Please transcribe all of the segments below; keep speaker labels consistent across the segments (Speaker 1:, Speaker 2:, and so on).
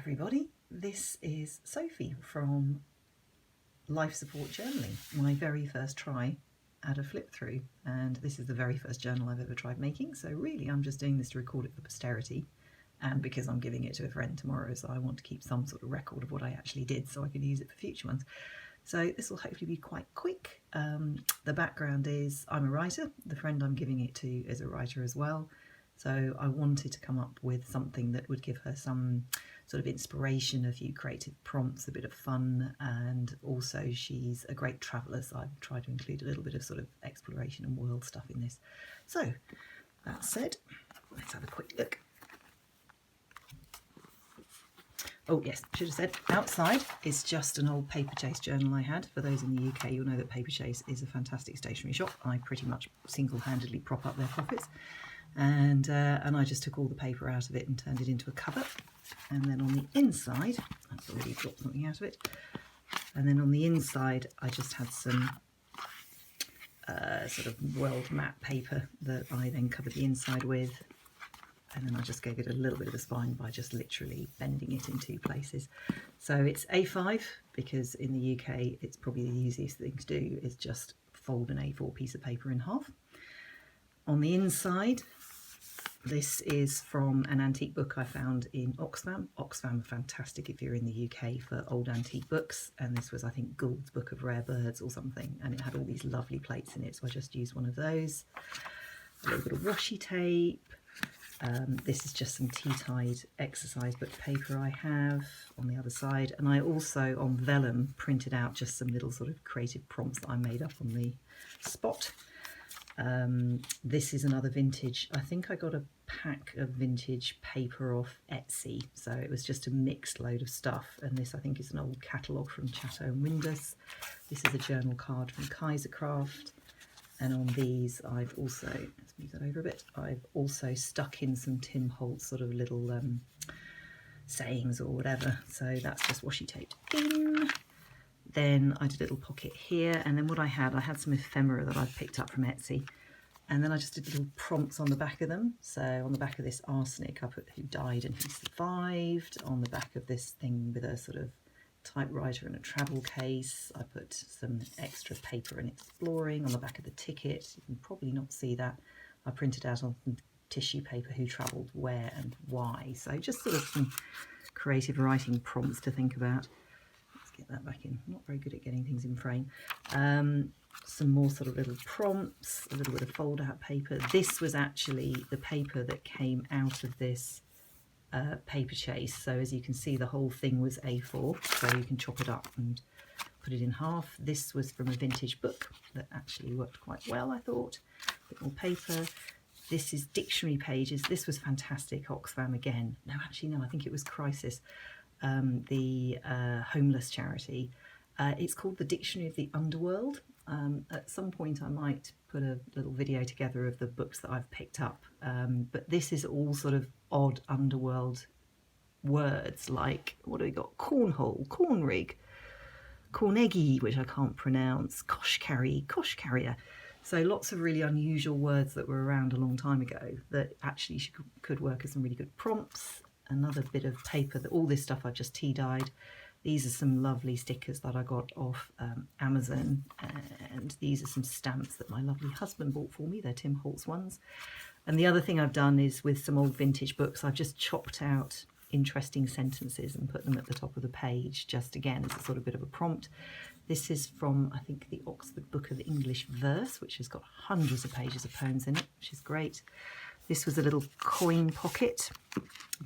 Speaker 1: everybody, this is Sophie from Life Support Journaling, my very first try at a flip through, and this is the very first journal I've ever tried making, so really I'm just doing this to record it for posterity and because I'm giving it to a friend tomorrow, so I want to keep some sort of record of what I actually did so I can use it for future ones. So this will hopefully be quite quick. The background is I'm a writer, the friend I'm giving it to is a writer as well. So I wanted to come up with something that would give her some sort of inspiration, a few creative prompts, a bit of fun, and also she's a great traveller, so I've tried to include a little bit of sort of exploration and world stuff in this. So that said, let's have a quick look. Oh yes, should have said, outside is just an old Paperchase journal I had. For those in the UK, you'll know that Paperchase is a fantastic stationery shop. I pretty much single-handedly prop up their profits. And I just took all the paper out of it and turned it into a cover. And then on the inside, I've already dropped something out of it. And then on the inside, I just had some sort of world map paper that I then covered the inside with. And then I just gave it a little bit of a spine by just literally bending it in two places. So it's A5 because in the UK, it's probably the easiest thing to do is just fold an A4 piece of paper in half. On the inside, this is from an antique book I found in Oxfam. Oxfam are fantastic if you're in the UK for old antique books. And this was, I think, Gould's Book of Rare Birds or something. And it had all these lovely plates in it. So I just used one of those. A little bit of washi tape. This is just some tea-tied exercise book paper I have on the other side. And I also, on vellum, printed out just some little sort of creative prompts that I made up on the spot. This is another vintage. I think I got a pack of vintage paper off Etsy, so it was just a mixed load of stuff. And this, I think, is an old catalogue from Chatto and Windus. This is a journal card from Kaisercraft. And on these, I've also, let's move that over a bit, I've also stuck in some Tim Holtz sort of little sayings or whatever. So that's just washi taped in. Then I did a little pocket here, and then what I had some ephemera that I picked up from Etsy, and then I just did little prompts on the back of them. So on the back of this arsenic, I put who died and who survived. On the back of this thing with a sort of typewriter and a travel case, I put some extra paper and exploring. On the back of the ticket, you can probably not see that, I printed out on some tissue paper who travelled where and why. So just sort of some creative writing prompts to think about. Get that back in. I'm not very good at getting things in frame. Some more sort of little prompts, a little bit of fold out paper. This was actually the paper that came out of this Paperchase. So as you can see, the whole thing was A4, so you can chop it up and put it in half. This was from a vintage book that actually worked quite well, I thought. A bit more paper. This is dictionary pages. This was fantastic, Oxfam again. No, actually, no, I think it was Crisis. The homeless charity. It's called the Dictionary of the Underworld. At some point I might put a little video together of the books that I've picked up, but this is all sort of odd underworld words like, what do we got? Cornhole, cornrig, corneggy, which I can't pronounce, kosh carrier. So lots of really unusual words that were around a long time ago that actually could work as some really good prompts. Another bit of paper, that all this stuff I've just tea dyed. These are some lovely stickers that I got off Amazon, and these are some stamps that my lovely husband bought for me. They're Tim Holtz ones. And the other thing I've done is with some old vintage books, I've just chopped out interesting sentences and put them at the top of the page, just again as a sort of bit of a prompt. This is from, I think, the Oxford Book of English Verse, which has got hundreds of pages of poems in it, which is great. This was a little coin pocket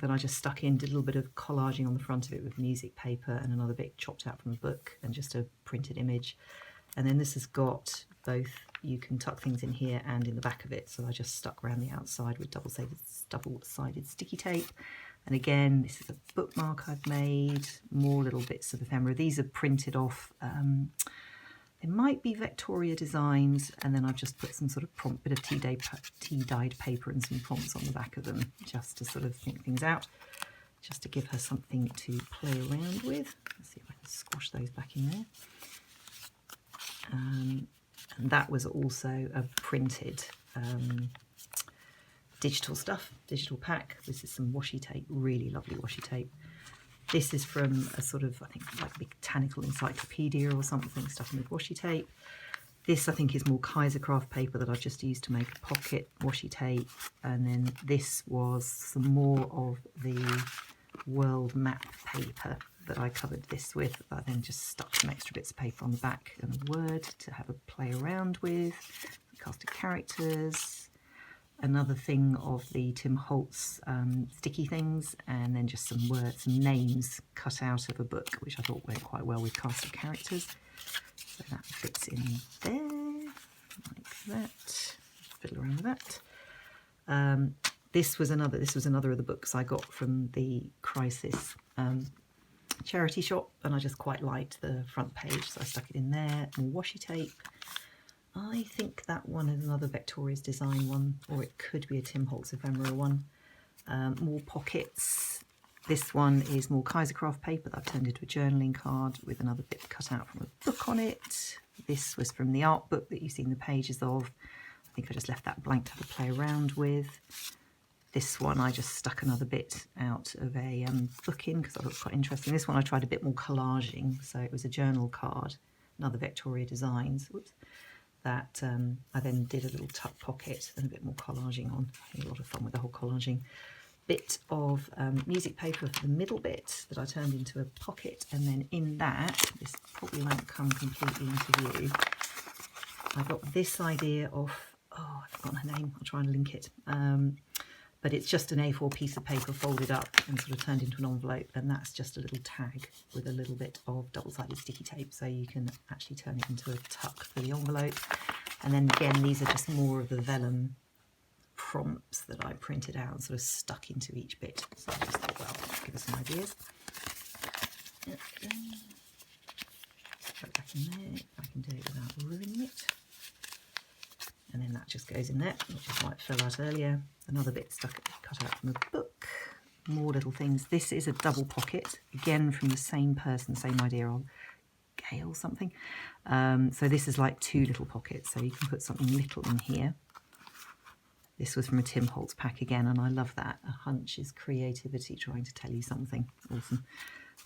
Speaker 1: that I just stuck in, did a little bit of collaging on the front of it with music paper and another bit chopped out from a book and just a printed image. And then this has got both, you can tuck things in here and in the back of it. So I just stuck around the outside with double-sided sticky tape. And again, this is a bookmark I've made, more little bits of ephemera. These are printed off, they might be Victoria designs, and then I've just put some sort of prompt, bit of tea-dyed paper and some prompts on the back of them, just to sort of think things out, just to give her something to play around with. Let's see if I can squash those back in there. And that was also a printed digital stuff, digital pack. This is some washi tape, really lovely washi tape. This is from a sort of, I think, like botanical encyclopedia or something, stuck in with washi tape. This, I think, is more Kaisercraft paper that I've just used to make a pocket washi tape. And then this was some more of the world map paper that I covered this with. I then just stuck some extra bits of paper on the back and a word to have a play around with. Casted characters. Another thing of the Tim Holtz sticky things, and then just some words, some names cut out of a book, which I thought went quite well with casted characters. So that fits in there, like that. Fiddle around with that. This was another of the books I got from the Crisis charity shop, and I just quite liked the front page, so I stuck it in there. More washi tape. I think that one is another Victoria's Design one, or it could be a Tim Holtz ephemera one. More pockets. This one is more Kaisercraft paper that I've turned into a journaling card with another bit cut out from a book on it. This was from the art book that you've seen the pages of. I think I just left that blank to have a play around with. This one I just stuck another bit out of a book in because I thought it was quite interesting. This one I tried a bit more collaging, so it was a journal card, another Victoria Designs. Whoops. That I then did a little tuck pocket and a bit more collaging on. I had a lot of fun with the whole collaging. Bit of music paper for the middle bit that I turned into a pocket, and then in that, this probably won't come completely into view, I got this idea of, oh, I've forgotten her name, I'll try and link it. But it's just an A4 piece of paper folded up and sort of turned into an envelope, and that's just a little tag with a little bit of double-sided sticky tape, so you can actually turn it into a tuck for the envelope. And then again, these are just more of the vellum prompts that I printed out and sort of stuck into each bit. So I just thought, well, give us some ideas. Put it back in there. I can do it without ruining it. And then that just goes in there, which is why it fell out earlier. Another bit cut out from a book. More little things. This is a double pocket, again from the same person, same idea on Gail something. So this is like two little pockets, so you can put something little in here. This was from a Tim Holtz pack again, and I love that. A hunch is creativity trying to tell you something. Awesome.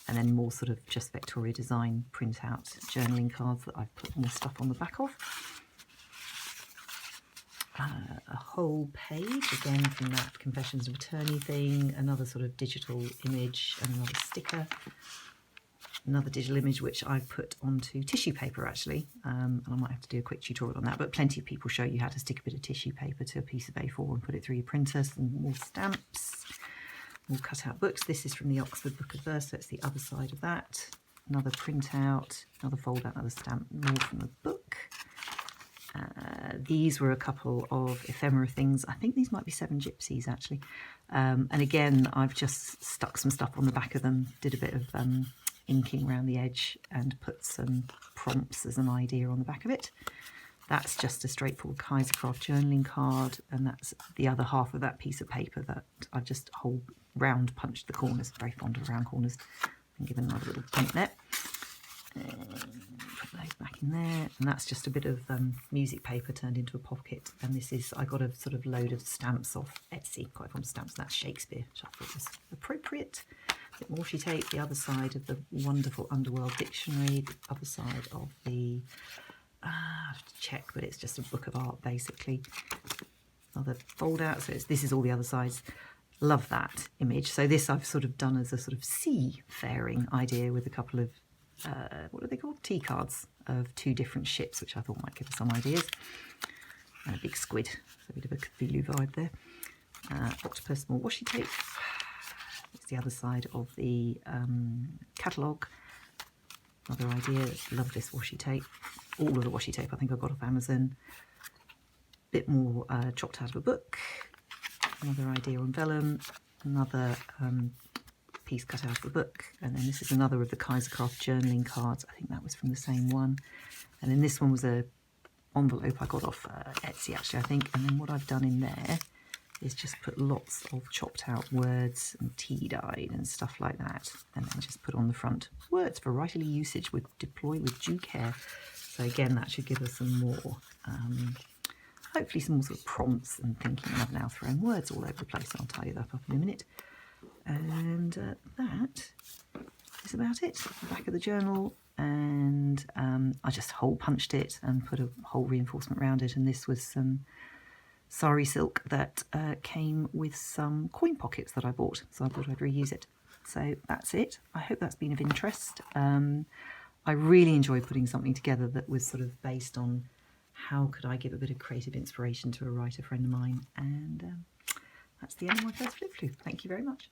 Speaker 1: And then more sort of just Victoria Design print out journaling cards that I've put more stuff on the back of. A whole page, again from that Confessions of Attorney thing, another sort of digital image and another sticker. Another digital image which I put onto tissue paper actually, and I might have to do a quick tutorial on that, but plenty of people show you how to stick a bit of tissue paper to a piece of A4 and put it through your printer. Some more stamps, more cut out books. This is from the Oxford Book of Verse, so it's the other side of that. Another printout, another fold out, another stamp, more from the book. These were a couple of ephemera things. I think these might be Seven Gypsies actually. And again, I've just stuck some stuff on the back of them, did a bit of inking around the edge and put some prompts as an idea on the back of it. That's just a straightforward Kaisercraft journaling card, and that's the other half of that piece of paper that I've just whole round punched the corners. Very fond of round corners. And given another little point there. Put those back in there, and that's just a bit of music paper turned into a pocket. And this is, I got a sort of load of stamps off Etsy, quite fond of stamps, and that's Shakespeare, which I thought was appropriate. A bit more washi tape, the other side of the wonderful Underworld Dictionary, the other side of the, I have to check, but it's just a book of art basically. Another fold out, so this is all the other sides. Love that image. So this I've sort of done as a sort of seafaring idea with a couple of what are they called? Tea cards of two different ships, which I thought might give us some ideas. And a big squid, so a bit of a Cthulhu vibe there. Octopus, more washi tape. It's the other side of the catalogue. Another idea. Love this washi tape. All of the washi tape I think I got off Amazon. Bit more chopped out of a book. Another idea on vellum. Another piece cut out of the book, and then this is another of the Kaisercraft journaling cards. I think that was from the same one, and then this one was a envelope I got off Etsy actually, I think. And then what I've done in there is just put lots of chopped out words and tea-dyed and stuff like that, and then just put on the front words for writerly usage with deploy with due care. So again, that should give us some more hopefully some more sort of prompts and thinking. I've now thrown words all over the place, and I'll tidy that up in a minute. And that is about it. The back of the journal, and I just hole punched it and put a hole reinforcement around it, and this was some sari silk that came with some coin pockets that I bought, so I thought I'd reuse it. So that's it. I hope that's been of interest. I really enjoyed putting something together that was sort of based on how could I give a bit of creative inspiration to a writer friend of mine, and that's the end of my first flip through. Thank you very much.